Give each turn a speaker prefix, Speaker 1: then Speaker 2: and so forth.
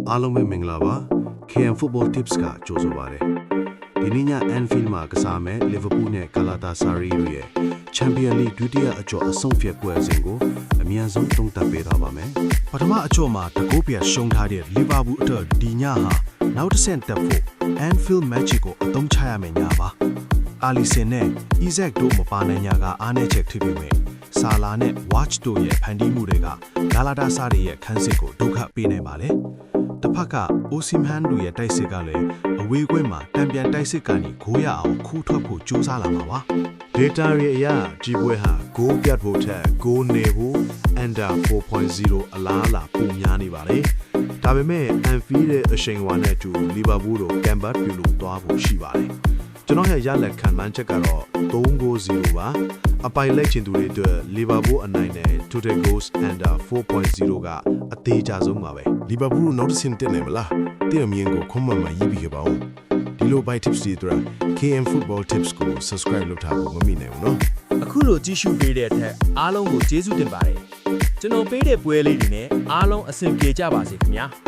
Speaker 1: အားလုံးပဲမင်္ဂလာပါ KM Football Tips ကကြိုဆိုပါရစေဒီနေ့ည Anfield မှာကစားမယ် Liverpool နဲ့ Galatasaray တို့ရဲ့ Champions League ဒုတိယအကျော်အဆုံးဖြတ်ပွဲစဉ်ကိုအမြန်ဆုံးသုံးသပ်ပေးထားပါမယ်ပထမအကျော်မှာတကိုးပြရှုံးထားတဲ့ Liverpool အတွက်ဒီညဟာနောက်တစ်ဆင့်တက်ဖို့ Anfield match ကိုအသုံးချရမယ်ညပါAlisson နဲ့ Isaac တို့မပါနိုင်ညာကအားနည်းချက်ဖြစ်ပြီးမြဲဆာလာနဲ့ Watch တို့ရဲ့ဖန်တီးမှုတွေကဂါလာတာစာတွေရဲ့ခန်းစစ်ကိုဒုက္ခပေးနေပါလေ။တစ်ဖက်က Osimhen တို့ရဲ့တိုက်စစ်ကလည်းအဝေးကွင်းမှာတံပြန်တိုက်စစ်ကနေဂိုးရအောင်ခူးထွက်ဖို့ကြိုးစားလာမှာပါ။ Data ရဲ့အရာကြီးပွဲဟာဂိုးပြတ်ဖို့ထက်ဂိုးနေဖို့ under 4.0 အလားအလာပုံများနေပါလေ။ဒါပေမဲ့ Anfield ရဲ့အရှိန်အဝါနဲ့အတူ Liverpool တို့ Gambit ပြုလို့သွားဖို့ရှိပါတယ်။ကျွန်တော်ရဲ့ရလက်ခံမှန်းချက်ကတော့3-0ပါအပိုင်လိုက်ချင်သူတွေအတွက် Liverpool အနိုင်နဲ့ Total Goals under 4.0 ကအသေးချဆုံးပါပဲ
Speaker 2: Liverpool နောက်တစ်ဆင့်တက်နိုင်မလားတဲ့မြင်ကိုခွန်မှန်မှရေးပြီးခဲ့ပါဦးဒီလို by tips တွေအတွက် KM Football Tips ကို subscribe လုပ်ထားဖို့မမိနိုင်ဘူးเนาะ
Speaker 3: အခုလိုကြည့်ရှုပေးတဲ့အတွက်အားလုံးကိုကျေးဇူးတင်ပါတယ်ကျွန်တော်ပေးတဲ့ပွဲလေးတွေနဲ့အားလုံးအဆင်ပြေကြပါစေခင်ဗျာ